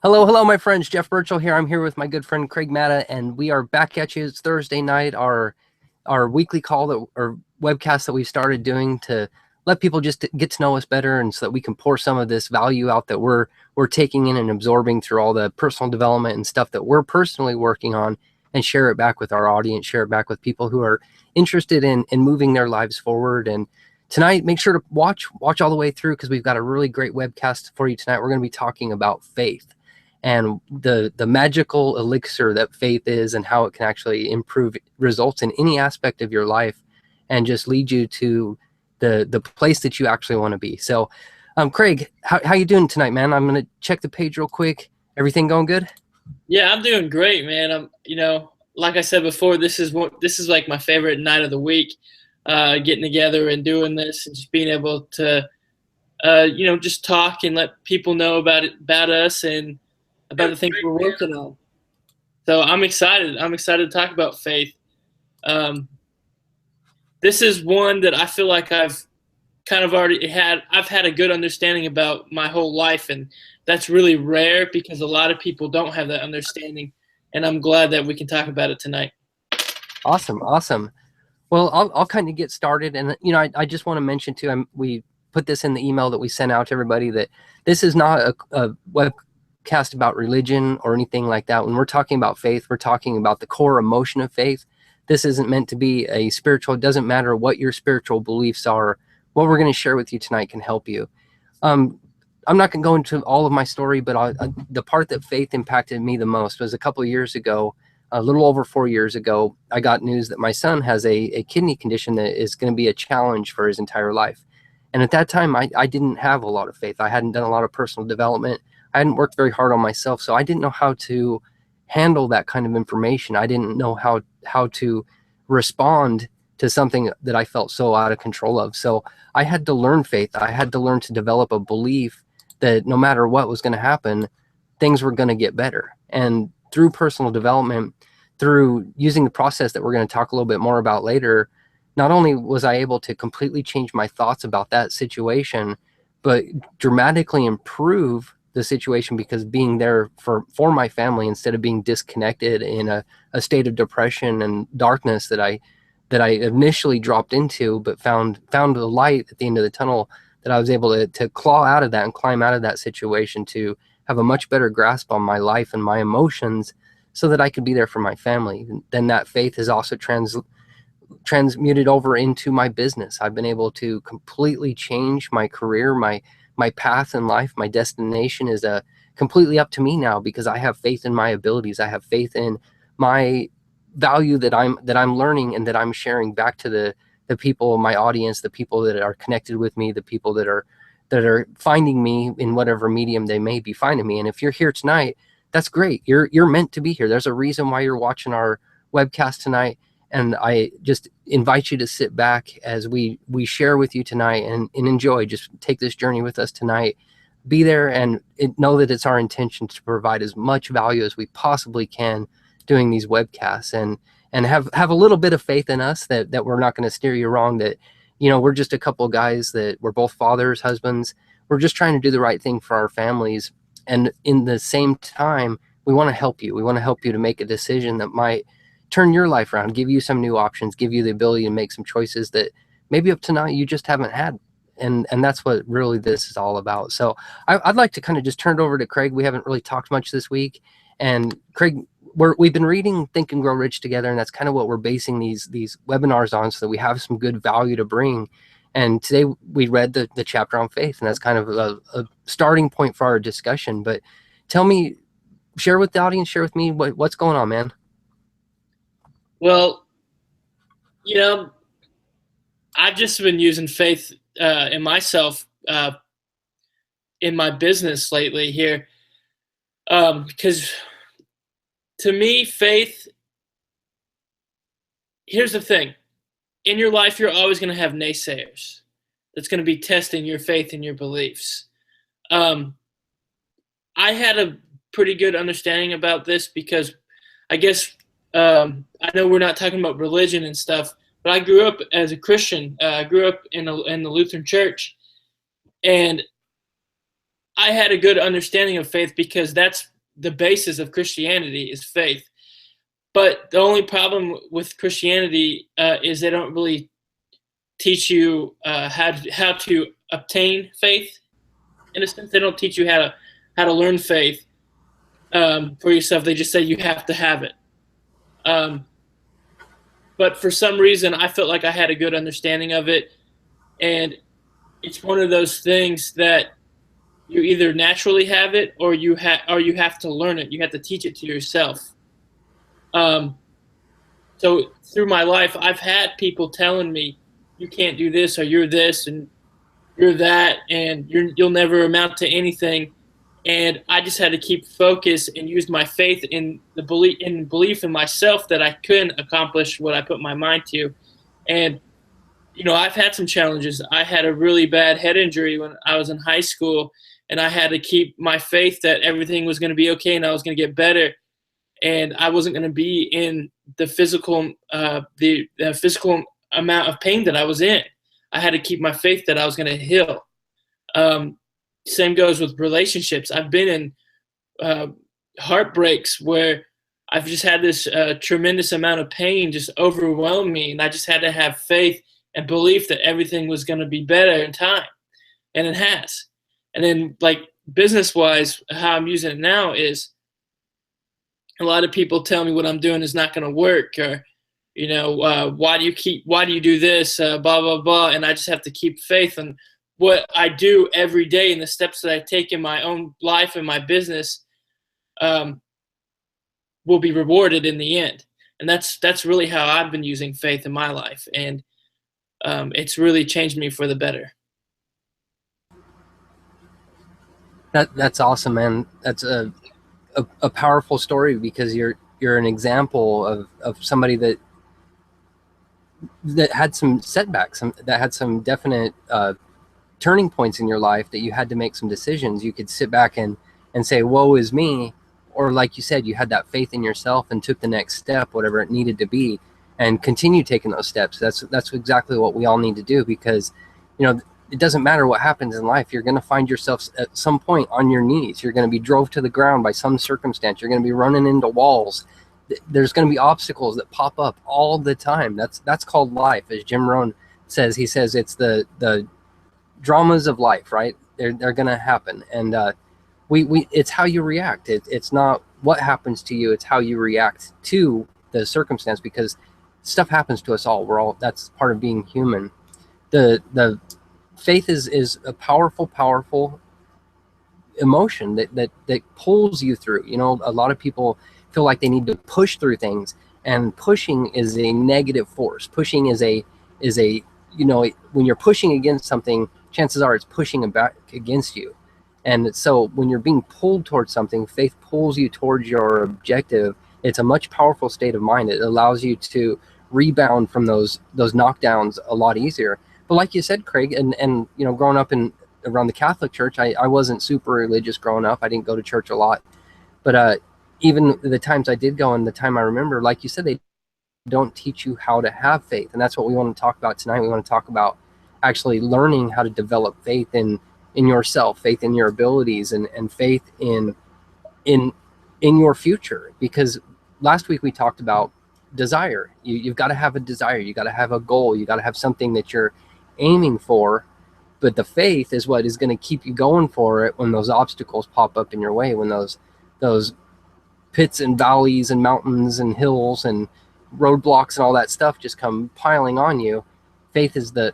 Hello, hello, my friends. Jeff Burchell here. I'm here with my good friend Craig Matta, and we are back at you. It's Thursday night, our weekly call that or webcast that we started doing to let people just get to know us better, and so that we can pour some of this value out that we're taking in and absorbing through all the personal development and stuff that we're personally working on, and share it back with our audience, share it back with people who are interested in moving their lives forward. And tonight, make sure to watch all the way through, because we've got a really great webcast for you tonight. We're going to be talking about faith and the magical elixir that faith is, and how it can actually improve results in any aspect of your life and just lead you to the place that you actually want to be. So Craig, how you doing tonight, man? I'm gonna check the page real quick. Everything going good? Yeah, I'm doing great, man. Like I said before, this is like my favorite night of the week. Getting together and doing this, and just being able to, just talk and let people know about us, and about the things we're working on. So I'm excited. I'm excited to talk about faith. Um, this is one that I feel like I've kind of already had. I've had a good understanding about my whole life, and that's really rare because a lot of people don't have that understanding. And I'm glad that we can talk about it tonight. Awesome, awesome. Well, I'll kind of get started, and I just want to mention too. We put this in the email that we sent out to everybody, that this is not a webcast about religion or anything like that. When we're talking about faith, we're talking about the core emotion of faith. This isn't meant to be a spiritual. It doesn't matter what your spiritual beliefs are. What we're going to share with you tonight can help you. Um, I'm not going to go into all of my story, but the part that faith impacted me the most was a couple of years ago. A little over 4 years ago, I got news that my son has a kidney condition that is going to be a challenge for his entire life. And at that time, I didn't have a lot of faith. I hadn't done a lot of personal development. I hadn't worked very hard on myself. So I didn't know how to handle that kind of information. I didn't know how to respond to something that I felt so out of control of. So I had to learn faith. I had to learn to develop a belief that no matter what was going to happen, things were going to get better. And through personal development, through using the process that we're going to talk a little bit more about later, not only was I able to completely change my thoughts about that situation, but dramatically improve the situation, because being there for my family instead of being disconnected in a state of depression and darkness that I initially dropped into, but found the light at the end of the tunnel, that I was able to claw out of that and climb out of that situation to have a much better grasp on my life and my emotions, so that I could be there for my family. Then that faith is also transmuted over into my business. I've been able to completely change my career, my path in life. My destination is completely up to me now, because I have faith in my abilities. I have faith in my value that I'm learning and that I'm sharing back to the people in my audience, the people that are connected with me, the people that are finding me in whatever medium they may be finding me. And if you're here tonight, that's great. You're meant to be here. There's a reason why you're watching our webcast tonight. And I just invite you to sit back as we share with you tonight, and enjoy. Just take this journey with us tonight. Be there, and know that it's our intention to provide as much value as we possibly can doing these webcasts, and have a little bit of faith in us that we're not going to steer you wrong, that we're just a couple of guys, that we're both fathers, husbands. We're just trying to do the right thing for our families, and in the same time, we want to help you. We want to help you to make a decision that might turn your life around, give you some new options, give you the ability to make some choices that maybe up to now you just haven't had. And that's what really this is all about. So I'd like to kind of just turn it over to Craig. We haven't really talked much this week. And Craig, we've been reading Think and Grow Rich together, and that's kind of what we're basing these webinars on, so that we have some good value to bring. And today we read the chapter on faith, and that's kind of a starting point for our discussion. But tell me, share with the audience, share with me what's going on, man. Well, you know, I've just been using faith in myself, in my business lately here, because to me, faith. Here's the thing: in your life, you're always going to have naysayers. That's going to be testing your faith and your beliefs. Um, I had a pretty good understanding about this because I guess I know we're not talking about religion and stuff, but I grew up as a Christian. I grew up in the Lutheran Church, and I had a good understanding of faith because that's the basis of Christianity is faith. But the only problem with Christianity is they don't really teach you how to obtain faith. In a sense, they don't teach you how to learn faith for yourself. They just say you have to have it. But for some reason, I felt like I had a good understanding of it, and it's one of those things that you either naturally have it or you have to learn it. You have to teach it to yourself. So through my life, I've had people telling me, "You can't do this, or you're this, and you're that, and you'll never amount to anything." And I just had to keep focus and use my faith in the belief in myself that I couldn't accomplish what I put my mind to. And I've had some challenges. I had a really bad head injury when I was in high school, and I had to keep my faith that everything was going to be okay and I was going to get better, and I wasn't going to be in the physical amount of pain that I was in. I had to keep my faith that I was going to heal. Same goes with relationships. I've been in heartbreaks where I've just had this tremendous amount of pain just overwhelm me, and I just had to have faith and belief that everything was going to be better in time, and it has. And then, like, business-wise, how I'm using it now is a lot of people tell me what I'm doing is not going to work, or why do you do this, blah blah blah, and I just have to keep faith in what I do every day and the steps that I take in my own life and my business will be rewarded in the end. And that's really how I've been using faith in my life, and it's really changed me for the better. That's awesome, man. That's a powerful story, because you're an example of somebody that had some setbacks, that had some definite turning points in your life, that you had to make some decisions. You could sit back and say, woe is me, or like you said, you had that faith in yourself and took the next step, whatever it needed to be, and continue taking those steps. That's exactly what we all need to do, because it doesn't matter what happens in life. You're going to find yourself at some point on your knees. You're going to be drove to the ground by some circumstance. You're going to be running into walls. There's going to be obstacles that pop up all the time. That's called life. As Jim Rohn says, he says it's the dramas of life, right? They're going to happen. And it's how you react. It's not what happens to you. It's how you react to the circumstance, because stuff happens to us all. That's part of being human. The faith is a powerful emotion that pulls you through. A lot of people feel like they need to push through things, and pushing is a negative force. Pushing is a when you're pushing against something, chances are it's pushing back against you. And so when you're being pulled towards something, faith pulls you towards your objective. It's a much powerful state of mind. It allows you to rebound from those knockdowns a lot easier. But like you said, Craig, and growing up around the Catholic Church, I wasn't super religious growing up. I didn't go to church a lot. But even the times I did go, and the time I remember, like you said, they don't teach you how to have faith. And that's what we want to talk about tonight. We want to talk about actually learning how to develop faith in yourself, faith in your abilities, and faith in your future. Because last week we talked about desire. You've got to have a desire. You got to have a goal. You got to have something that you're aiming for. But the faith is what is going to keep you going for it when those obstacles pop up in your way, when those pits and valleys and mountains and hills and roadblocks and all that stuff just come piling on you. Faith is the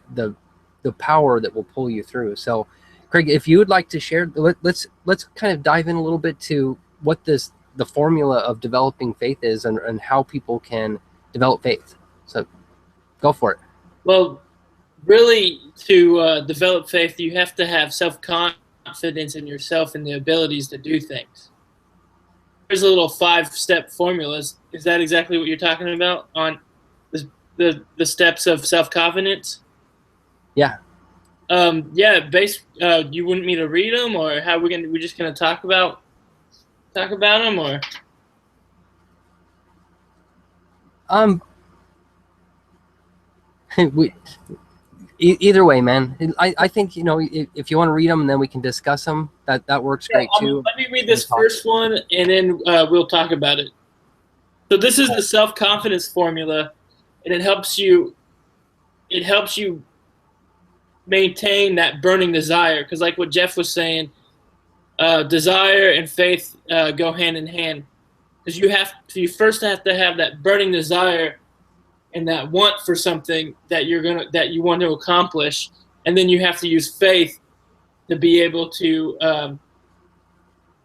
power that will pull you through. So, Craig, if you would like to share, let's kind of dive in a little bit to what the formula of developing faith is, and how people can develop faith. So go for it. Well, really, to develop faith, you have to have self-confidence in yourself and the abilities to do things. There's a little 5-step formula. Is that exactly what you're talking about on the steps of self-confidence? Yeah. You want me to read them, or how we're just gonna talk about them, or? Either way, man. I think, you know, if you want to read them and then we can discuss them, that works Yeah, great too. let me read As we this talk. first one, and then we'll talk about it. So this is the self-confidence formula, and it helps you. It helps you maintain that burning desire, because like what Jeff was saying, desire and faith go hand in hand. Because you first have to have that burning desire and that want for something that you want to accomplish, and then you have to use faith to be able to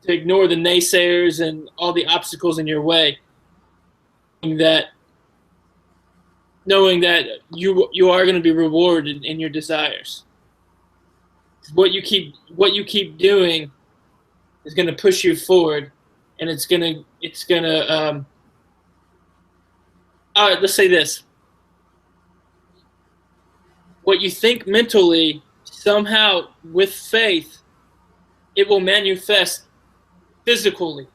ignore the naysayers and all the obstacles in your way. That knowing that you are going to be rewarded in your desires. What you keep doing is going to push you forward, and it's gonna. All right, let's say this: what you think mentally, somehow with faith, it will manifest physically.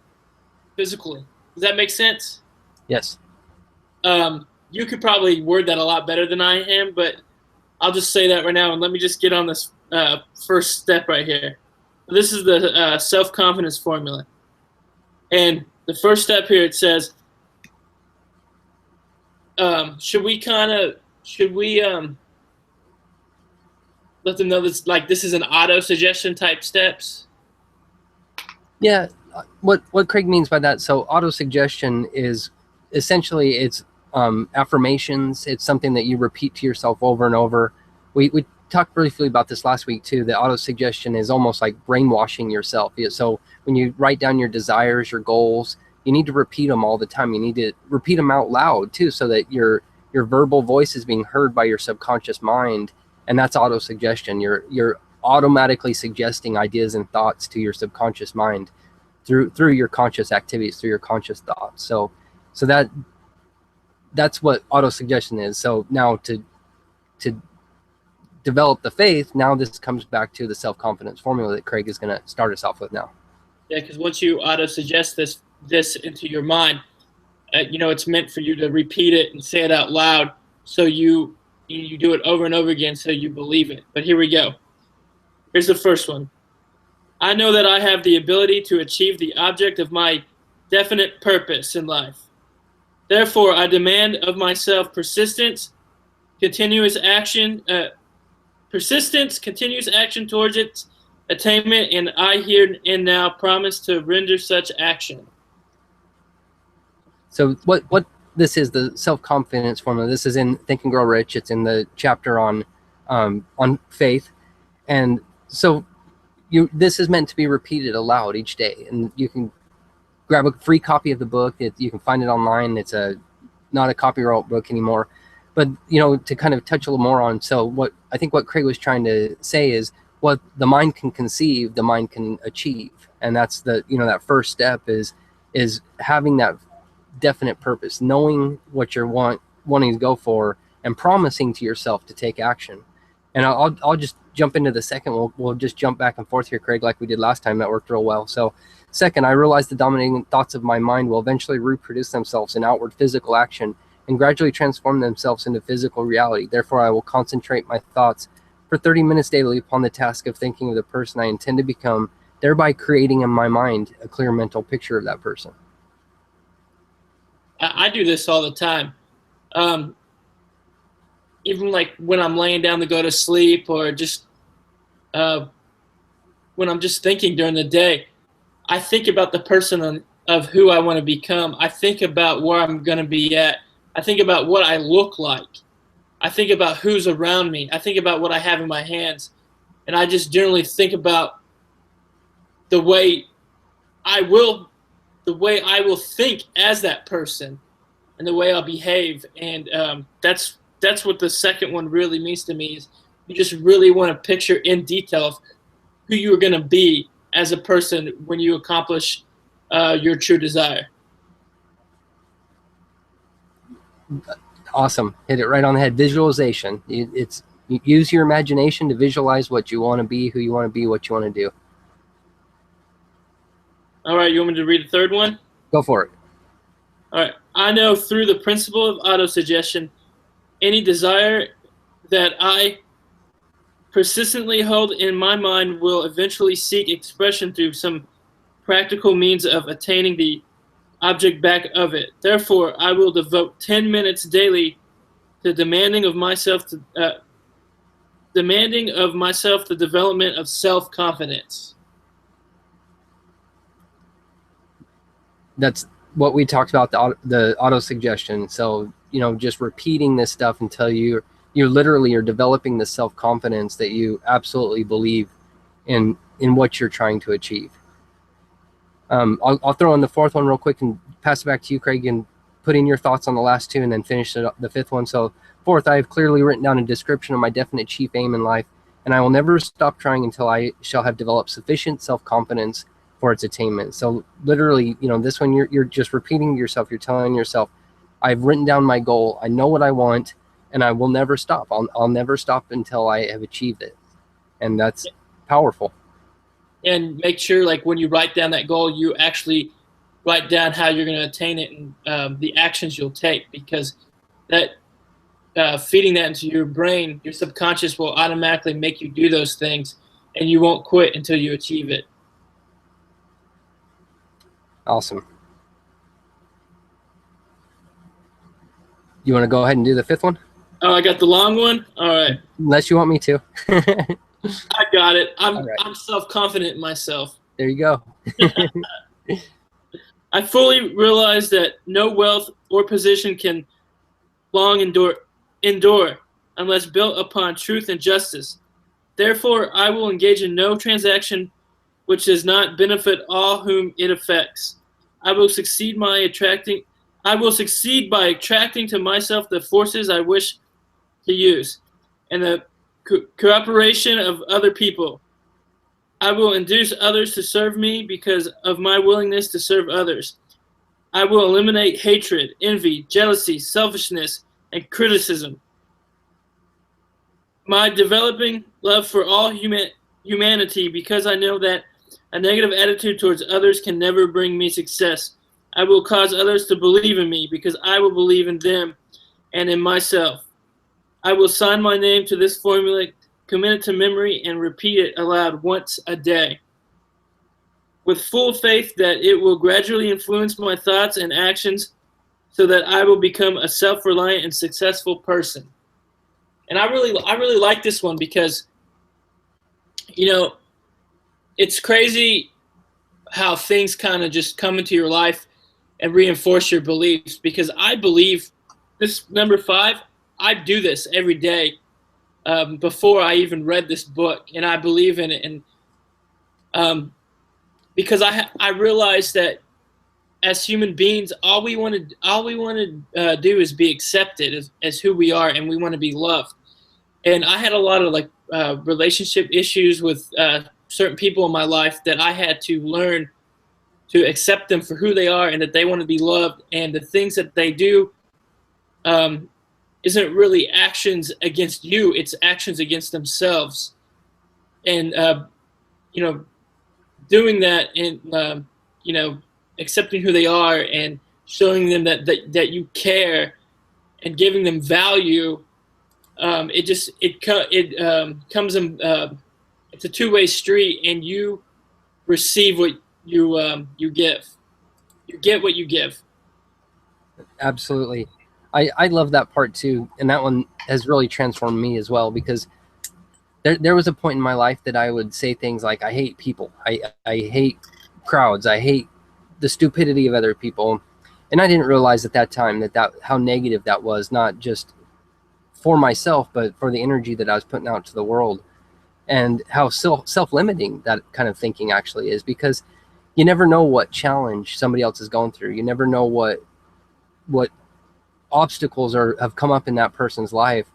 Physically, does that make sense? Yes. You could probably word that a lot better than I am, but I'll just say that right now, and let me just get on this first step right here. This is the self-confidence formula. And the first step here, it says, should we let them know this is an auto-suggestion type steps? Yeah. What Craig means by that, so auto suggestion is essentially it's affirmations. It's something that you repeat to yourself over and over. We talked briefly about this last week too. The auto suggestion is almost like brainwashing yourself. So when you write down your desires, your goals, you need to repeat them all the time. You need to repeat them out loud too, so that your verbal voice is being heard by your subconscious mind, and that's auto suggestion. You're automatically suggesting ideas and thoughts to your subconscious mind through your conscious activities, through your conscious thoughts. So that's what auto suggestion is. So now to develop the faith, now this comes back to the self-confidence formula that Craig is going to start us off with now. Yeah, because once you auto suggest this into your mind, it's meant for you to repeat it and say it out loud, so you do it over and over again, so you believe it. But here we go. Here's the first one. I know that I have the ability to achieve the object of my definite purpose in life. Therefore, I demand of myself persistence, continuous action towards its attainment, and I here and now promise to render such action. So what this is, the self-confidence formula. This is in Think and Grow Rich. It's in the chapter on faith, and so this is meant to be repeated aloud each day, and you can grab a free copy of the book. You can find it online. It's not a copyright book anymore, but to kind of touch a little more on. So what Craig was trying to say is, what the mind can conceive, the mind can achieve, and that's that first step is having that definite purpose, knowing what you're wanting to go for, and promising to yourself to take action. And I'll just jump into the second. We'll just jump back and forth here, Craig, like we did last time. That worked real well. So second, I realize the dominating thoughts of my mind will eventually reproduce themselves in outward physical action and gradually transform themselves into physical reality. Therefore, I will concentrate my thoughts for 30 minutes daily upon the task of thinking of the person I intend to become, thereby creating in my mind a clear mental picture of that person. I do this all the time. Even like when I'm laying down to go to sleep, or just when I'm just thinking during the day, I think about the person of who I want to become. I think about where I'm going to be at. I think about what I look like. I think about who's around me. I think about what I have in my hands. And I just generally think about the way I will think as that person, and the way I'll behave. And that's what the second one really means to me, is you just really want to picture in detail of who you're going to be as a person when you accomplish your true desire. Awesome. Hit it right on the head. Visualization. You use your imagination to visualize what you want to be, who you want to be, what you want to do. All right, you want me to read the third one? Go for it. All right. I know through the principle of autosuggestion, any desire that I persistently hold in my mind will eventually seek expression through some practical means of attaining the object back of it. Therefore, I will devote 10 minutes daily to demanding of myself the development of self-confidence. That's what we talked about, the auto suggestion. So, you know, just repeating this stuff until you literally are developing the self-confidence that you absolutely believe in what you're trying to achieve. I'll throw in the fourth one real quick and pass it back to you, Craig, and put in your thoughts on the last two and then finish the fifth one. So fourth, I have clearly written down a description of my definite chief aim in life, and I will never stop trying until I shall have developed sufficient self-confidence for its attainment. So literally, you know, this one, you're just repeating to yourself, you're telling yourself, I've written down my goal, I know what I want, and I will never stop. I'll never stop until I have achieved it. And that's powerful. And make sure, like, when you write down that goal, you actually write down how you're going to attain it and the actions you'll take, because that feeding that into your brain, your subconscious will automatically make you do those things, and you won't quit until you achieve it. Awesome. You want to go ahead and do the fifth one? Oh, I got the long one? All right. Unless you want me to. I got it. I'm right. I'm self-confident in myself. There you go. I fully realize that no wealth or position can long endure unless built upon truth and justice. Therefore, I will engage in no transaction which does not benefit all whom it affects. I will succeed by attracting to myself the forces I wish to use, and the cooperation of other people. I will induce others to serve me because of my willingness to serve others. I will eliminate hatred, envy, jealousy, selfishness, and criticism. My developing love for all humanity, because I know that a negative attitude towards others can never bring me success. I will cause others to believe in me because I will believe in them and in myself. I will sign my name to this formula, commit it to memory, and repeat it aloud once a day, with full faith that it will gradually influence my thoughts and actions so that I will become a self-reliant and successful person. And I really like this one because, you know, it's crazy how things kind of just come into your life and reinforce your beliefs, because I believe this number 5, I do this every day before I even read this book, and I believe in it. And because I realize that as human beings, all we want to do is be accepted as who we are, and we want to be loved. And I had a lot of relationship issues with certain people in my life that I had to learn to accept them for who they are and that they want to be loved, and the things that they do isn't really actions against you, it's actions against themselves. And you know, doing that and you know, accepting who they are and showing them that you care and giving them value, it comes in, it's a two-way street, and you receive what you give. You get what you give. Absolutely. I love that part too. And that one has really transformed me as well, because there was a point in my life that I would say things like, I hate people. I hate crowds. I hate the stupidity of other people. And I didn't realize at that time that how negative that was, not just for myself, but for the energy that I was putting out to the world, and how self-limiting that kind of thinking actually is, because you never know what challenge somebody else is going through. You never know what obstacles have come up in that person's life,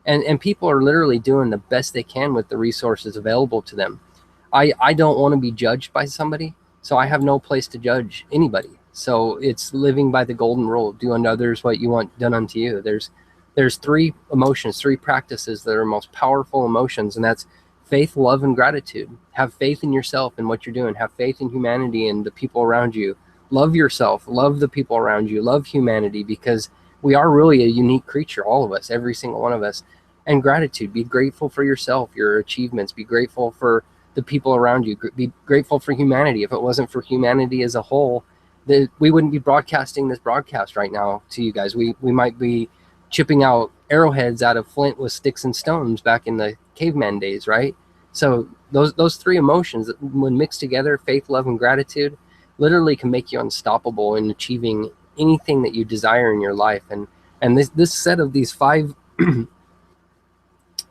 and people are literally doing the best they can with the resources available to them. I don't want to be judged by somebody, so I have no place to judge anybody. So it's living by the golden rule: do unto others what you want done unto you. There's 3 emotions, 3 practices that are most powerful emotions, and that's faith, love, and gratitude. Have faith in yourself and what you're doing. Have faith in humanity and the people around you. Love yourself, love the people around you, love humanity, because we are really a unique creature, all of us, every single one of us. and gratitude. Be grateful for yourself, your achievements. Be grateful for the people around you. Be grateful for humanity. If it wasn't for humanity as a whole, we wouldn't be broadcasting this broadcast right now to you guys. We might be chipping out arrowheads out of flint with sticks and stones back in the caveman days, right? So those three emotions, when mixed together, faith, love, and gratitude, literally can make you unstoppable in achieving anything that you desire in your life. And this set of these five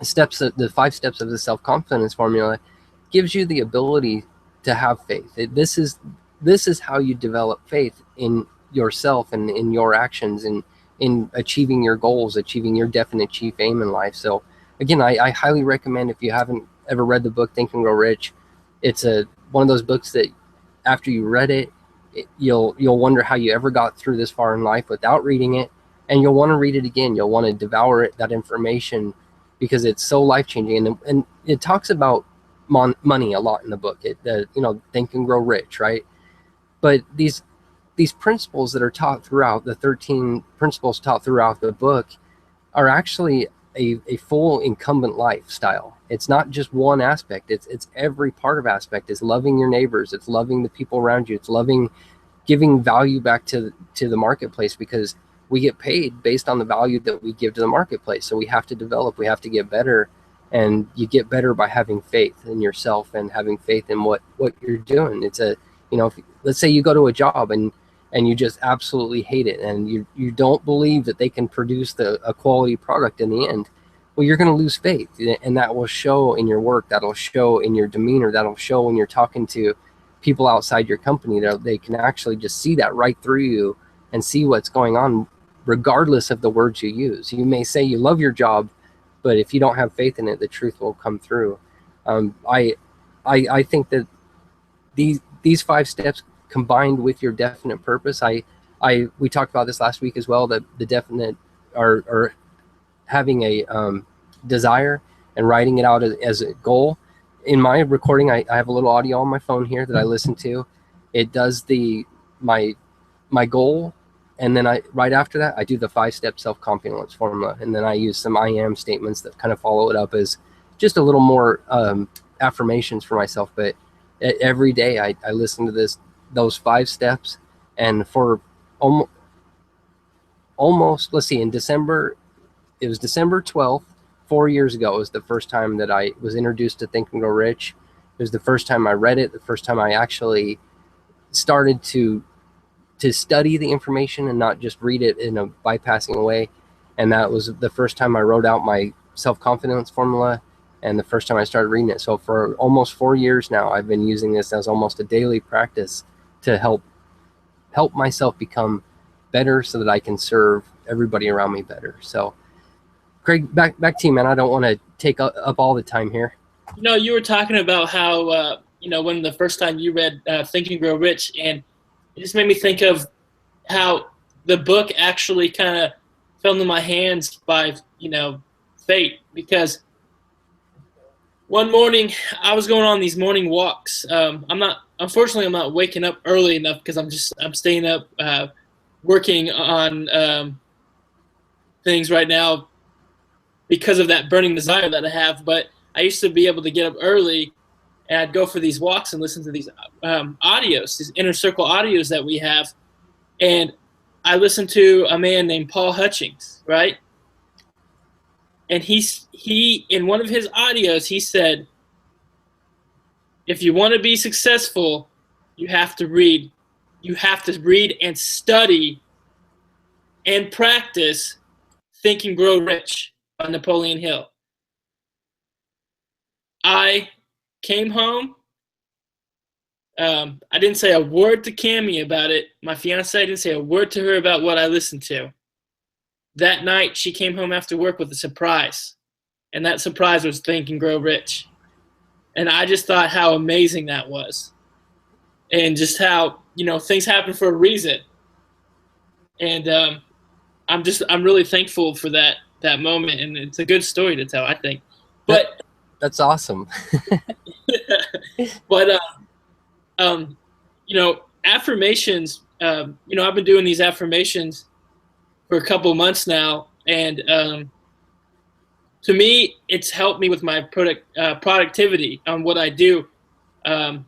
steps, the 5 steps of the self-confidence formula, gives you the ability to have faith. This is how you develop faith in yourself and in your actions and in achieving your goals, achieving your definite chief aim in life. So again, I highly recommend, if you haven't ever read the book Think and Grow Rich, it's one of those books that after you read it, you'll wonder how you ever got through this far in life without reading it, and you'll want to read it again. You'll want to devour it, that information, because it's so life-changing. And it talks about money a lot in the book. Think and Grow Rich, right? But these principles that are taught throughout, the 13 principles taught throughout the book, are actually a full incumbent lifestyle. It's not just one aspect. It's every part of aspect. It's loving your neighbors. It's loving the people around you. It's giving value back to the marketplace, because we get paid based on the value that we give to the marketplace. So we have to develop, we have to get better. And you get better by having faith in yourself and having faith in what you're doing. Let's say you go to a job and you just absolutely hate it, and you don't believe that they can produce a quality product in the end. Well, you're going to lose faith, and that will show in your work. That'll show in your demeanor. That'll show when you're talking to people outside your company. They can actually just see that right through you and see what's going on, regardless of the words you use. You may say you love your job, but if you don't have faith in it, the truth will come through. I think that these 5 steps, combined with your definite purpose, we talked about this last week as well, that the definite or having a desire and writing it out as a goal. In my recording, I have a little audio on my phone here that I listen to. It does my goal, and then right after that, I do the 5-step self-confidence formula, and then I use some I am statements that kind of follow it up as just a little more affirmations for myself. But every day I listen to those 5 steps, and for almost, let's see, in December, it was December 12th, 4 years ago, it was the first time that I was introduced to Think and Grow Rich. It was the first time I read it, the first time I actually started to study the information and not just read it in a bypassing way. And that was the first time I wrote out my self-confidence formula, and the first time I started reading it. So for almost 4 years now, I've been using this as almost a daily practice to help myself become better, so that I can serve everybody around me better. So Craig, back to you, man. I don't want to take up all the time here. You were talking about how when the first time you read Think and Grow Rich, and it just made me think of how the book actually kind of fell into my hands by fate, because one morning I was going on these morning walks. Unfortunately I'm not waking up early enough, because I'm staying up working on things right now because of that burning desire that I have. But I used to be able to get up early, and I'd go for these walks and listen to these audios, these inner circle audios that we have. And I listened to a man named Paul Hutchings, right? And he in one of his audios, he said, if you want to be successful, you have to read. You have to read and study and practice Think and Grow Rich by Napoleon Hill. I came home. I didn't say a word to Cammie about it. My fiance didn't say a word to her about what I listened to. That night, she came home after work with a surprise. And that surprise was Think and Grow Rich. And I just thought how amazing that was. And just how, things happen for a reason. And I'm really thankful for that moment. And it's a good story to tell, I think. But that's awesome. But affirmations, I've been doing these affirmations for a couple months now, and to me, it's helped me with my productivity on what I do. Um,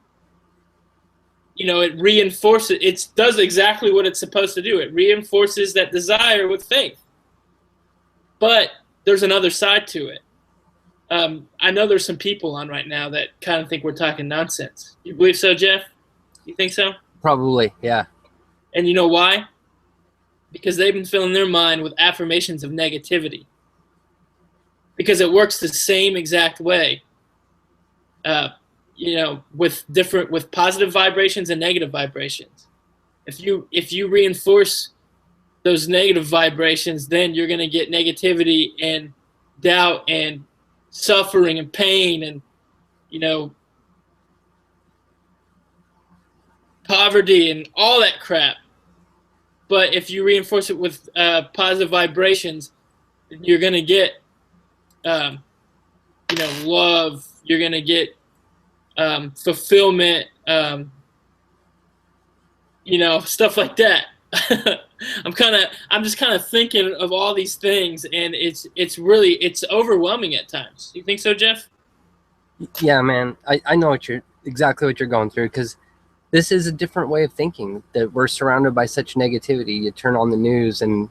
it reinforces, it does exactly what it's supposed to do. It reinforces that desire with faith. But there's another side to it. I know there's some people on right now that kind of think we're talking nonsense. You believe so, Jeff? You think so? Probably, yeah. And you know why? Because they've been filling their mind with affirmations of negativity. Because it works the same exact way. With positive vibrations and negative vibrations. If you reinforce those negative vibrations, then you're going to get negativity and doubt and suffering and pain and poverty and all that crap. But if you reinforce it with positive vibrations, you're going to get love. You're going to get fulfillment, stuff like that. I'm just kind of thinking of all these things, and it's overwhelming at times. You think so, Jeff? Yeah, man. I know exactly what you're going through, because this is a different way of thinking, that we're surrounded by such negativity. You turn on the news and,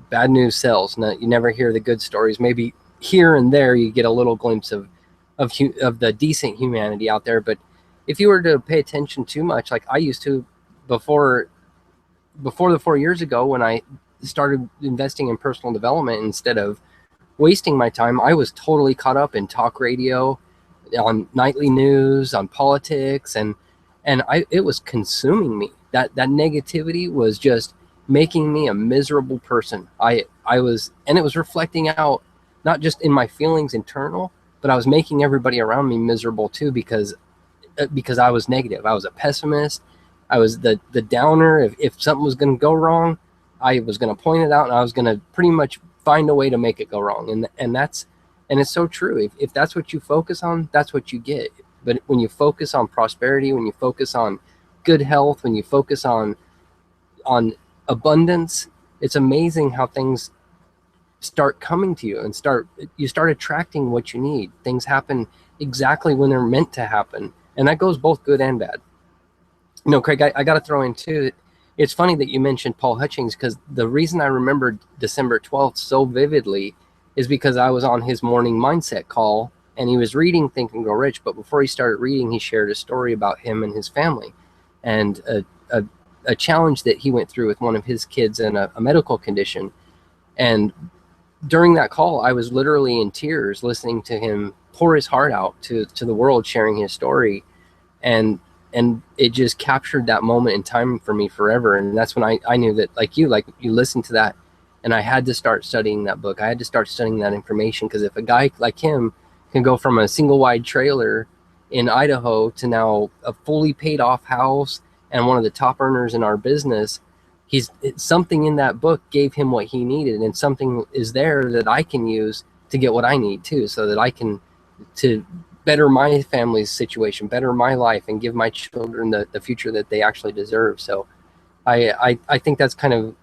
bad news sells. You never hear the good stories. Maybe here and there you get a little glimpse of the decent humanity out there. But if you were to pay attention too much, like I used to before the 4 years ago, when I started investing in personal development, instead of wasting my time, I was totally caught up in talk radio, on nightly news, on politics, and it was consuming me. That negativity was just making me a miserable person. I was, and it was reflecting out not just in my feelings internal, but I was making everybody around me miserable too, because I was negative. I was a pessimist. I was the downer. If something was going to go wrong, I was going to point it out, and I was going to pretty much find a way to make it go wrong. And it's so true. If that's what you focus on, that's what you get. But when you focus on prosperity, when you focus on good health, when you focus on abundance, it's amazing how things start coming to you, and you start attracting what you need. Things happen exactly when they're meant to happen. And that goes both good and bad. Craig, I got to throw in too, it's funny that you mentioned Paul Hutchings, because the reason I remembered December 12th so vividly is because I was on his morning mindset call, and he was reading Think and Grow Rich. But before he started reading, he shared a story about him and his family, and a challenge that he went through with one of his kids and a medical condition. And during that call, I was literally in tears listening to him pour his heart out to the world, sharing his story. And it just captured that moment in time for me forever. And that's when I knew that, like you listened to that, and I had to start studying that book. I had to start studying that information, because if a guy like him can go from a single wide trailer in Idaho to now a fully paid off house and one of the top earners in our business, something in that book gave him what he needed, and something is there that I can use to get what I need too, so that I can to better my family's situation, better my life, and give my children the future that they actually deserve. So I think that's kind of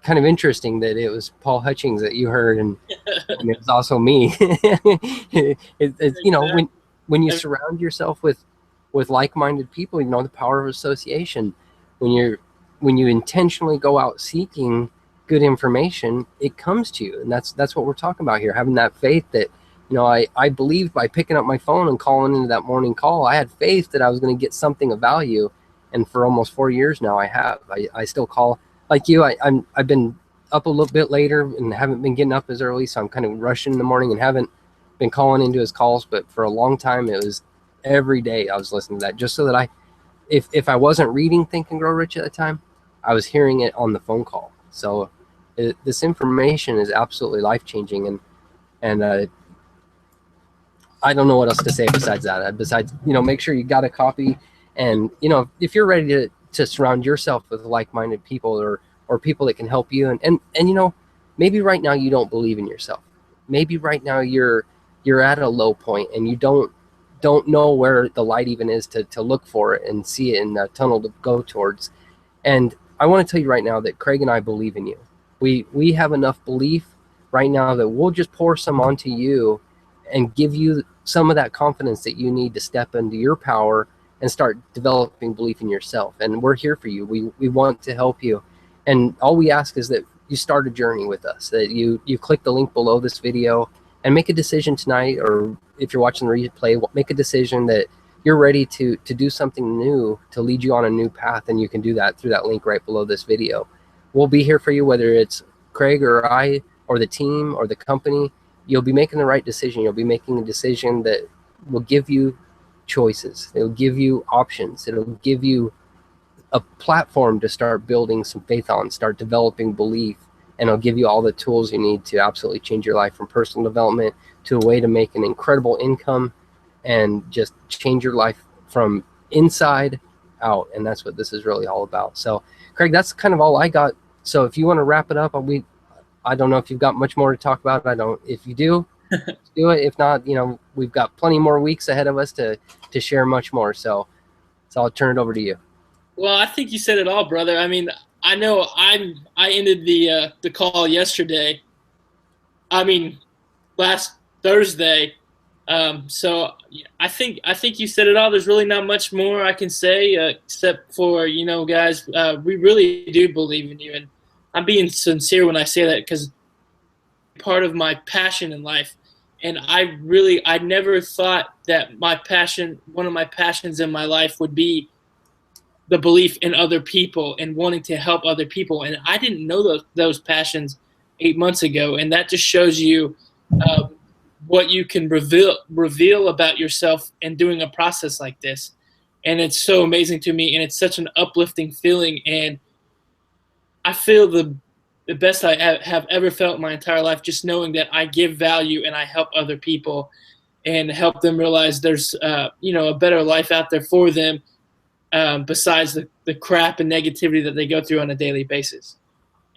interesting that it was Paul Hutchings that you heard, and it was also me. When you surround yourself with like-minded people, the power of association. When you intentionally go out seeking good information, it comes to you. And that's what we're talking about here, having that faith that, I believed by picking up my phone and calling into that morning call. I had faith that I was going to get something of value. And for almost 4 years now, I still call like you. I've been up a little bit later and haven't been getting up as early. So I'm kind of rushing in the morning and haven't been calling into his calls. But for a long time, it was every day I was listening to that, just so that if I wasn't reading Think and Grow Rich at the time, I was hearing it on the phone call. So this information is absolutely life-changing. And I don't know what else to say besides that. Besides, make sure you got a copy. And, if you're ready to surround yourself with like-minded people or people that can help you. And maybe right now you don't believe in yourself. Maybe right now you're at a low point and you don't know where the light even is to look for it and see it in the tunnel to go towards. And I want to tell you right now that Craig and I believe in you. We have enough belief right now that we'll just pour some onto you and give you some of that confidence that you need to step into your power and start developing belief in yourself. And we're here for you. We want to help you. And all we ask is that you start a journey with us, that you click the link below this video and make a decision tonight, or if you're watching the replay, make a decision that you're ready to do something new, to lead you on a new path. And you can do that through that link right below this video. We'll be here for you, whether it's Craig or I or the team or the company. You'll be making the right decision. You'll be making a decision that will give you choices. It'll give you options. It'll give you a platform to start building some faith on, start developing belief, and it'll give you all the tools you need to absolutely change your life, from personal development to a way to make an incredible income and just change your life from inside out. And that's what this is really all about. So Craig, that's kind of all I got. So if you want to wrap it up, I don't know if you've got much more to talk about. If you do, do it. If not, we've got plenty more weeks ahead of us to share much more. So I'll turn it over to you. Well, I think you said it all, brother. I mean, I know I ended the call yesterday. I mean, last Thursday. So I think you said it all. There's really not much more I can say except for, guys, we really do believe in you, and I'm being sincere when I say that, because part of my passion in life. And I never thought that one of my passions in my life would be the belief in other people and wanting to help other people. And I didn't know those passions 8 months ago. And that just shows you what you can reveal about yourself in doing a process like this. And it's so amazing to me. And it's such an uplifting feeling. And I feel the best I have ever felt in my entire life, just knowing that I give value and I help other people and help them realize there's a better life out there for them, besides the crap and negativity that they go through on a daily basis.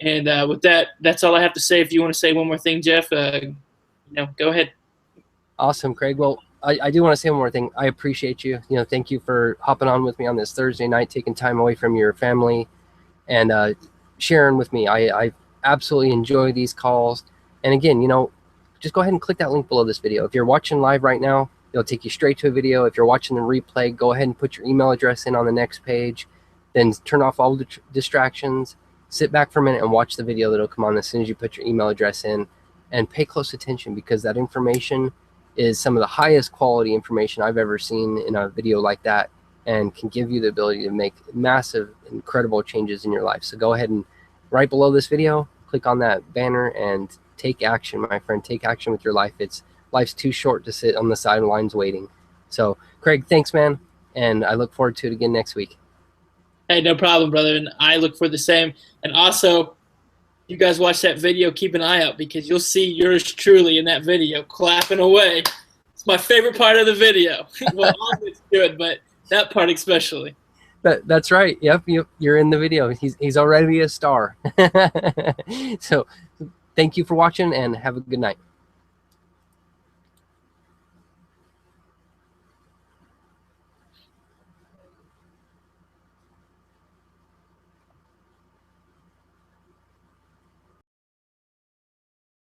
And with that, that's all I have to say. If you want to say one more thing, Jeff, go ahead. Awesome, Craig. Well, I do want to say one more thing. I appreciate you. Thank you for hopping on with me on this Thursday night, taking time away from your family and sharing with me. I absolutely enjoy these calls. And again, just go ahead and click that link below this video. If you're watching live right now, it'll take you straight to a video. If you're watching the replay, go ahead and put your email address in on the next page, then turn off all the distractions, sit back for a minute and watch the video that'll come on as soon as you put your email address in, and pay close attention, because that information is some of the highest quality information I've ever seen in a video like that, and can give you the ability to make massive, incredible changes in your life. So go ahead and right below this video, click on that banner and take action, my friend. Take action with your life. Life's too short to sit on the sidelines waiting. So Craig, thanks, man. And I look forward to it again next week. Hey, no problem, brother. And I look for the same. And also, you guys watch that video, keep an eye out, because you'll see yours truly in that video clapping away. It's my favorite part of the video. Well, all of it's good, but that part especially. That's right. Yep, you're in the video. He's already a star. So thank you for watching and have a good night.